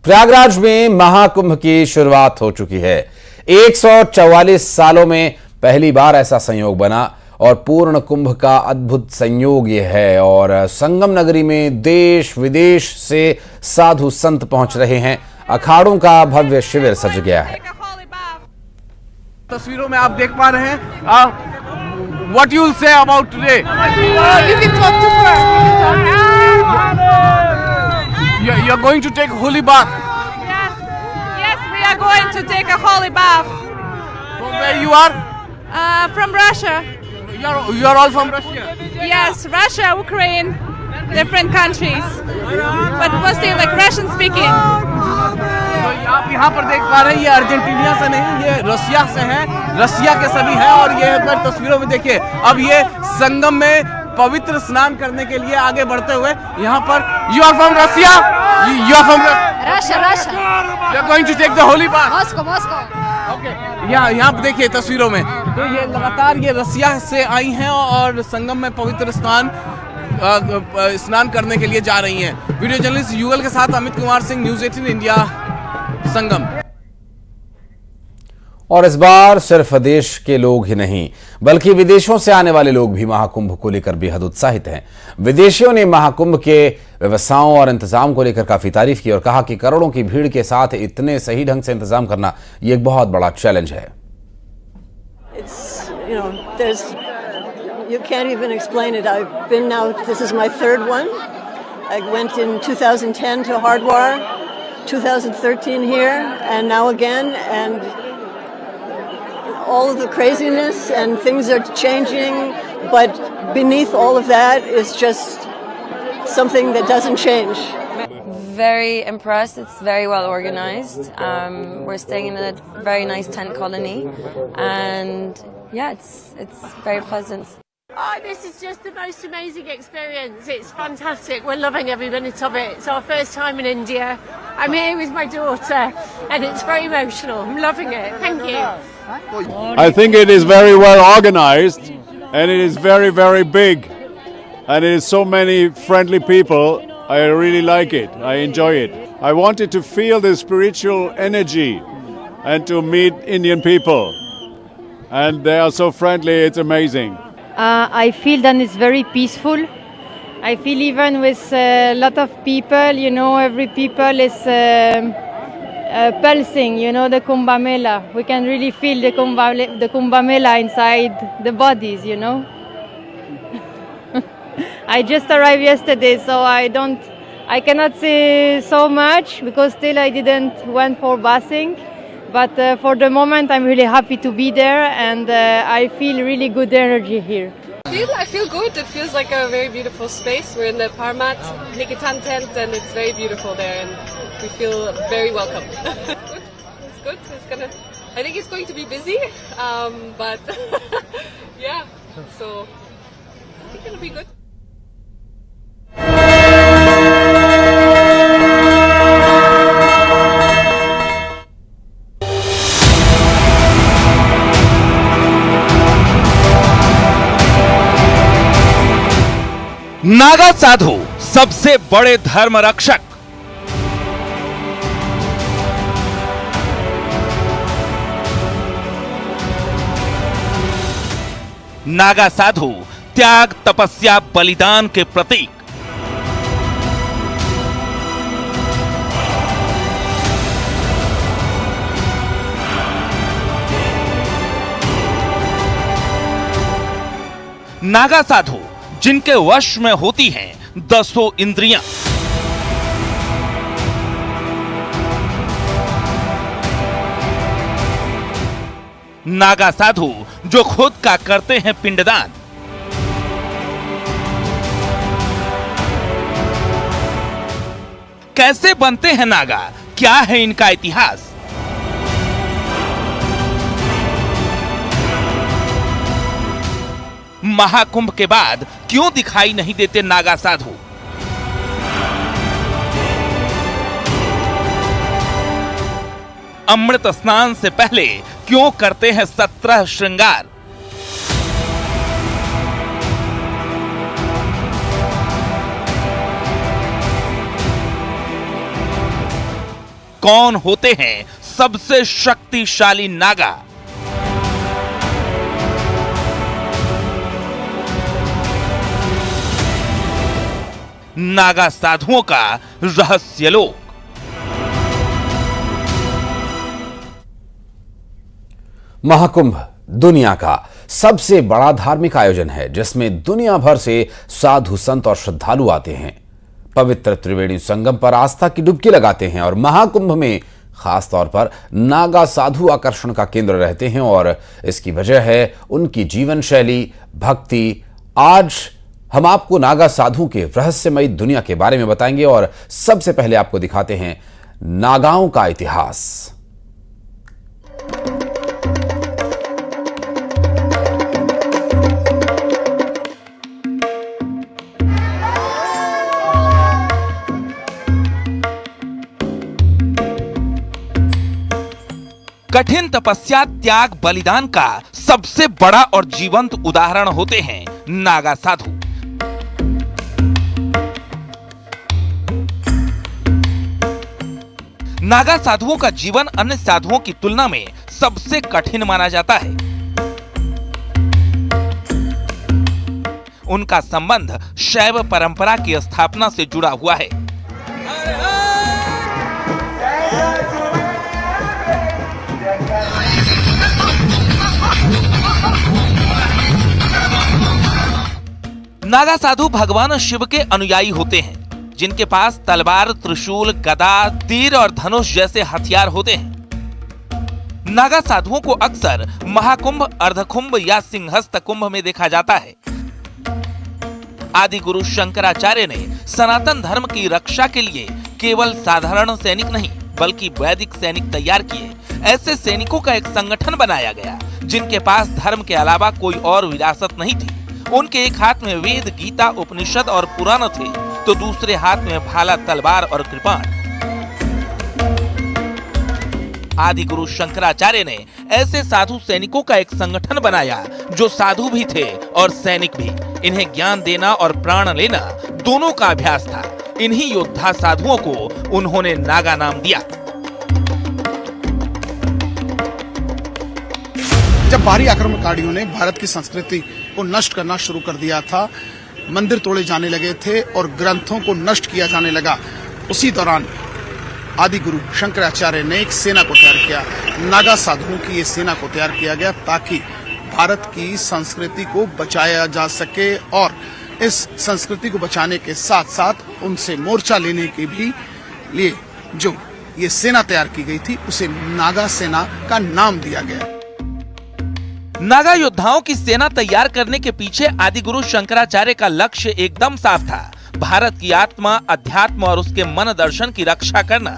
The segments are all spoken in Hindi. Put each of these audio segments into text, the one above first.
प्रयागराज में महाकुंभ की शुरुआत हो चुकी है। 144 सालों में पहली बार ऐसा संयोग बना और पूर्ण कुंभ का अद्भुत संयोग ये है। और संगम नगरी में देश विदेश से साधु संत पहुंच रहे हैं। अखाड़ों का भव्य शिविर सज गया है। तस्वीरों में आप देख पा रहे हैं। What you will say about today? You can talk to her. You're going to take holy bath. Yes, we are going to take a holy bath. From where you are? From Russia. You're all from Russia. Yes, Russia, Ukraine, different countries, but mostly like Russian speaking. तो आप यहाँ पर देख पा रहे हैं, ये अर्जेंटीना से नहीं, ये रसिया से हैं। रसिया के सभी हैं और ये अगर तस्वीरों में देखिए, अब ये संगम में पवित्र स्नान करने के लिए आगे बढ़ते हुए यहाँ पर you are from Russia, you are from Russia. You are going to take the holy bath. Moscow. Okay, यहाँ पर देखिए तस्वीरों में, तो ये लगातार ये रसिया से आई हैं और संगम में पवित्र स्नान करने के लिए जा रही हैं। वीडियो जर्नलिस्ट युगल के साथ अमित कुमार सिंह, न्यूज़ 18 इंडिया, संगम। और इस बार सिर्फ देश के लोग ही नहीं बल्कि विदेशों से आने वाले लोग भी महाकुंभ को लेकर बेहद उत्साहित हैं। विदेशियों ने महाकुंभ के व्यवस्थाओं और इंतजाम को लेकर काफी तारीफ की और कहा कि करोड़ों की भीड़ के साथ इतने सही ढंग से इंतजाम करना ये एक बहुत बड़ा चैलेंज है। You can't even explain it. I've been now, this is my third one. I went in 2010 to Hardwar, 2013 here, and now again, and all of the craziness and things are changing, but beneath all of that is just something that doesn't change. Very impressed. It's very well organized. We're staying in a very nice tent colony, and yeah, it's very pleasant. Oh, this is just the most amazing experience. It's fantastic. We're loving every minute of it. It's our first time in India. I'm here with my daughter, and it's very emotional. I'm loving it. Thank you. I think it is very well organized, and it is very, very big, and it is so many friendly people. I really like it. I enjoy it. I wanted to feel the spiritual energy and to meet Indian people, and they are so friendly. It's amazing. I feel that it's very peaceful. I feel even with a lot of people, every people is pulsing, the Kumbh Mela. We can really feel the Kumbh Mela inside the bodies, I just arrived yesterday, so I cannot say so much because still I didn't went for bathing. But for the moment, I'm really happy to be there, and I feel really good energy here. I feel good. It feels like a very beautiful space. We're in the Parmat Nikitan tent, and it's very beautiful there, and we feel very welcome. It's good. I think it's going to be busy, but yeah. So I think it'll be good. Naga साधु सबसे बड़े धर्म रक्षक। नागा साधु त्याग, तपस्या, बलिदान के प्रतीक। नागा साधु जिनके वश में होती हैं 10 इंद्रियां। नागा साधु जो खुद का करते हैं पिंडदान। कैसे बनते हैं नागा, क्या है इनका इतिहास? महाकुंभ के बाद क्यों दिखाई नहीं देते नागा साधु? अमृत स्नान से पहले क्यों करते हैं 17 श्रृंगार? कौन होते हैं सबसे शक्तिशाली नागा? नागा साधुओं का रहस्यलोक। महाकुंभ दुनिया का सबसे बड़ा धार्मिक आयोजन है जिसमें दुनिया भर से साधु संत और श्रद्धालु आते हैं, पवित्र त्रिवेणी संगम पर आस्था की डुबकी लगाते हैं और महाकुंभ में खास तौर पर नागा साधु आकर्षण का केंद्र रहते हैं और इसकी वजह है उनकी जीवन शैली, भक्ति। आज हम आपको नागा साधुओं के रहस्यमयी दुनिया के बारे में बताएंगे और सबसे पहले आपको दिखाते हैं नागाओं का इतिहास। कठिन तपस्या, त्याग, बलिदान का सबसे बड़ा और जीवंत उदाहरण होते हैं नागा साधु। नागा साधुओं का जीवन अन्य साधुओं की तुलना में सबसे कठिन माना जाता है। उनका संबंध शैव परंपरा की स्थापना से जुड़ा हुआ है। नागा साधु भगवान शिव के अनुयायी होते हैं जिनके पास तलवार, त्रिशूल, गदा, तीर और धनुष जैसे हथियार होते हैं। नागा साधुओं को अक्सर महाकुंभ, अर्धकुंभ या सिंहस्थ कुंभ में देखा जाता है। आदि गुरु शंकराचार्य ने सनातन धर्म की रक्षा के लिए केवल साधारण सैनिक नहीं बल्कि वैदिक सैनिक तैयार किए। ऐसे सैनिकों का एक संगठन बनाया गया जिनके पास धर्म के अलावा कोई और विरासत नहीं थी। उनके एक हाथ में वेद, गीता, उपनिषद और पुराण थे तो दूसरे हाथ में भाला, तलवार और कृपाण। आदि गुरु शंकराचार्य ने ऐसे साधु सैनिकों का एक संगठन बनाया जो साधु भी थे और सैनिक भी। इन्हें ज्ञान देना और प्राण लेना दोनों का अभ्यास था। इन्हीं योद्धा साधुओं को उन्होंने नागा नाम दिया। जब बाहरी आक्रमणकारियों ने भारत की संस्कृति को नष्ट करना शुरू कर दिया था, मंदिर तोड़े जाने लगे थे और ग्रंथों को नष्ट किया जाने लगा, उसी दौरान आदि गुरु शंकराचार्य ने एक सेना को तैयार किया। नागा साधुओं की ये सेना को तैयार किया गया ताकि भारत की संस्कृति को बचाया जा सके और इस संस्कृति को बचाने के साथ साथ उनसे मोर्चा लेने के भी लिए जो ये सेना तैयार की गई थी उसे नागा सेना का नाम दिया गया। नागा योद्धाओं की सेना तैयार करने के पीछे आदि गुरु शंकराचार्य का लक्ष्य एकदम साफ था। भारत की आत्मा, अध्यात्म और उसके मन दर्शन की रक्षा करना।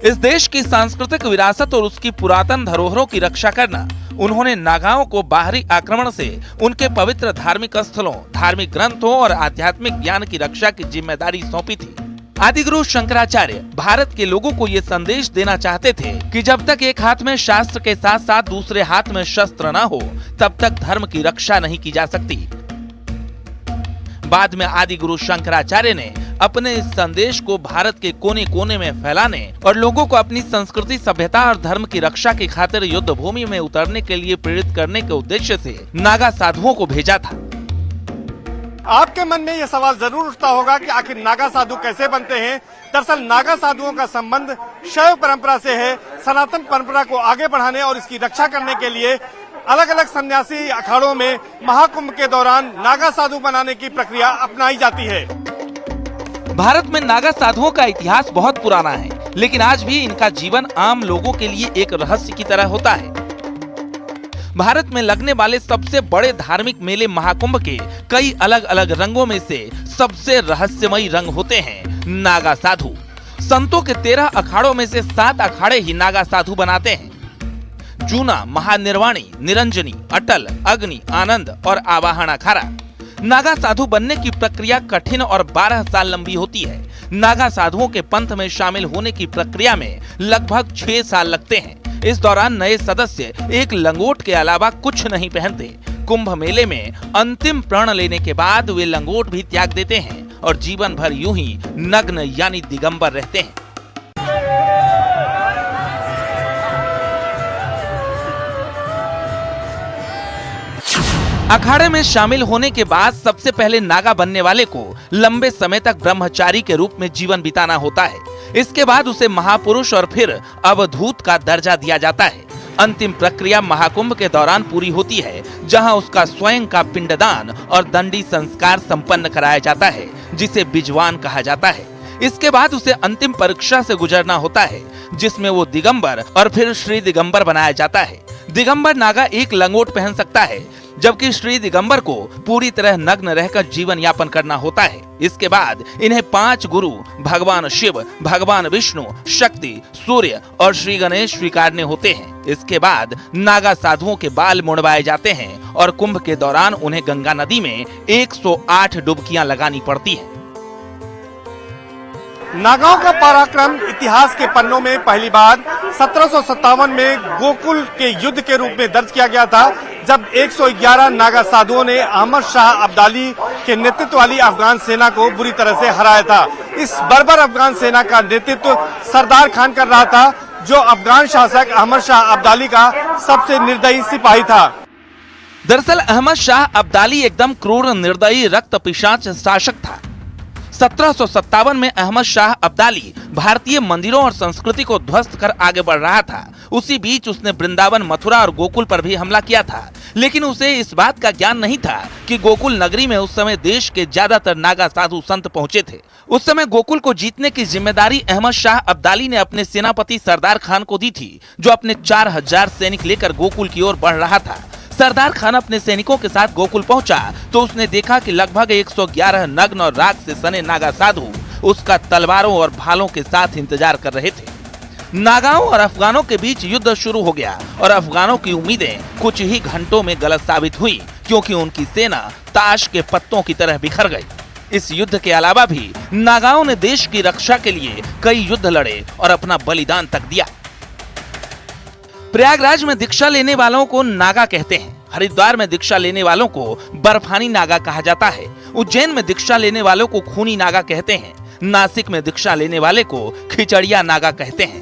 इस देश की सांस्कृतिक विरासत और उसकी पुरातन धरोहरों की रक्षा करना। उन्होंने नागाओं को बाहरी आक्रमण से उनके पवित्र धार्मिक स्थलों, धार्मिक ग्रंथों और आध्यात्मिक ज्ञान की रक्षा की जिम्मेदारी सौंपी थी। आदि गुरु शंकराचार्य भारत के लोगों को ये संदेश देना चाहते थे कि जब तक एक हाथ में शास्त्र के साथ साथ दूसरे हाथ में शस्त्र न हो तब तक धर्म की रक्षा नहीं की जा सकती। बाद में आदि गुरु शंकराचार्य ने अपने इस संदेश को भारत के कोने कोने में फैलाने और लोगों को अपनी संस्कृति, सभ्यता और धर्म की रक्षा की खातिर युद्ध भूमि में उतरने के लिए प्रेरित करने के उद्देश्य से नागा साधुओं को भेजा था। आपके मन में यह सवाल जरूर उठता होगा कि आखिर नागा साधु कैसे बनते हैं। दरअसल नागा साधुओं का संबंध शैव परंपरा से है। सनातन परंपरा को आगे बढ़ाने और इसकी रक्षा करने के लिए अलग अलग सन्यासी अखाड़ों में महाकुंभ के दौरान नागा साधु बनाने की प्रक्रिया अपनाई जाती है। भारत में नागा साधुओं का इतिहास बहुत पुराना है, लेकिन आज भी इनका जीवन आम लोगों के लिए एक रहस्य की तरह होता है। भारत में लगने वाले सबसे बड़े धार्मिक मेले महाकुंभ के कई अलग अलग रंगों में से सबसे रहस्यमयी रंग होते हैं नागा साधु। संतों के 13 अखाड़ों में से 7 अखाड़े ही नागा साधु बनाते हैं। जूना, महानिर्वाणी, निरंजनी, अटल, अग्नि, आनंद और आवाहन अखाड़ा। नागा साधु बनने की प्रक्रिया कठिन और 12 साल लंबी होती है। नागा साधुओं के पंथ में शामिल होने की प्रक्रिया में लगभग 6 साल लगते हैं। इस दौरान नए सदस्य एक लंगोट के अलावा कुछ नहीं पहनते। कुंभ मेले में अंतिम प्रण लेने के बाद वे लंगोट भी त्याग देते हैं और जीवन भर यूं ही नग्न यानी दिगंबर रहते हैं। अखाड़े में शामिल होने के बाद सबसे पहले नागा बनने वाले को लंबे समय तक ब्रह्मचारी के रूप में जीवन बिताना होता है। इसके बाद उसे महापुरुष और फिर अवधूत का दर्जा दिया जाता है। अंतिम प्रक्रिया महाकुंभ के दौरान पूरी होती है, जहां उसका स्वयं का पिंडदान और दंडी संस्कार संपन्न कराया जाता है, जिसे बिजवान कहा जाता है। इसके बाद उसे अंतिम परीक्षा से गुजरना होता है, जिसमें वो दिगंबर और फिर श्री दिगंबर बनाया जाता है। दिगंबर नागा एक लंगोट पहन सकता है, जबकि श्री दिगंबर को पूरी तरह नग्न रहकर जीवन यापन करना होता है। इसके बाद इन्हें 5 गुरु भगवान शिव, भगवान विष्णु, शक्ति, सूर्य और श्री गणेश स्वीकारने होते हैं। इसके बाद नागा साधुओं के बाल मुड़वाए जाते हैं और कुंभ के दौरान उन्हें गंगा नदी में 108 डुबकियां लगानी पड़ती हैं। नागाओं का पराक्रम इतिहास के पन्नों में पहली बार 1757 में गोकुल के युद्ध के रूप में दर्ज किया गया था, जब 111 नागा साधुओं ने अहमद शाह अब्दाली के नेतृत्व वाली अफगान सेना को बुरी तरह से हराया था। इस बर्बर अफगान सेना का नेतृत्व सरदार खान कर रहा था, जो अफगान शासक अहमद शाह अब्दाली का सबसे निर्दयी सिपाही था। दरअसल अहमद शाह अब्दाली एकदम क्रूर, निर्दयी, रक्त पिशाच शासक था। 1757 में अहमद शाह अब्दाली भारतीय मंदिरों और संस्कृति को ध्वस्त कर आगे बढ़ रहा था। उसी बीच उसने वृंदावन, मथुरा और गोकुल पर भी हमला किया था, लेकिन उसे इस बात का ज्ञान नहीं था कि गोकुल नगरी में उस समय देश के ज्यादातर नागा साधु संत पहुंचे थे। उस समय गोकुल को जीतने की जिम्मेदारी अहमद शाह अब्दाली ने अपने सेनापति सरदार खान को दी थी, जो अपने 4000 सैनिक लेकर गोकुल की ओर बढ़ रहा था। सरदार खान अपने सैनिकों के साथ गोकुल पहुंचा तो उसने देखा कि लगभग 111 नग्न और राख से सने नागा साधु उसका तलवारों और भालों के साथ इंतजार कर रहे थे। नागाओं और अफगानों के बीच युद्ध शुरू हो गया और अफगानों की उम्मीदें कुछ ही घंटों में गलत साबित हुई, क्योंकि उनकी सेना ताश के पत्तों की तरह बिखर गई। इस युद्ध के अलावा भी नागाओं ने देश की रक्षा के लिए कई युद्ध लड़े और अपना बलिदान तक दिया। प्रयागराज में दीक्षा लेने वालों को नागा कहते हैं। हरिद्वार में दीक्षा लेने वालों को बर्फानी नागा कहा जाता है। उज्जैन में दीक्षा लेने वालों को खूनी नागा कहते हैं। नासिक में दीक्षा लेने वाले को खिचड़िया नागा कहते हैं।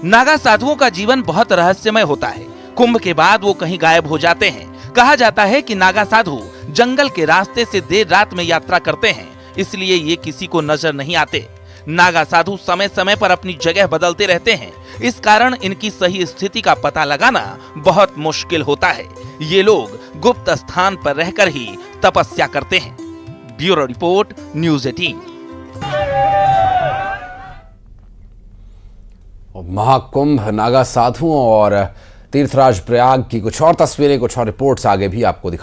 नागा साधुओं का जीवन बहुत रहस्यमय होता है। कुंभ के बाद वो कहीं गायब हो जाते हैं। कहा जाता है कि नागा साधु जंगल के रास्ते से देर रात में यात्रा करते हैं, इसलिए ये किसी को नजर नहीं आते। नागा साधु समय समय पर अपनी जगह बदलते रहते हैं, इस कारण इनकी सही स्थिति का पता लगाना बहुत मुश्किल होता है। ये लोग गुप्त स्थान पर रहकर ही तपस्या करते हैं। Bureau report, news 18। Mahakumbh, Naga साधुओं और तीर्थराज प्रयाग की कुछ और तस्वीरें, कुछ और रिपोर्ट्स आगे भी आपको दिखा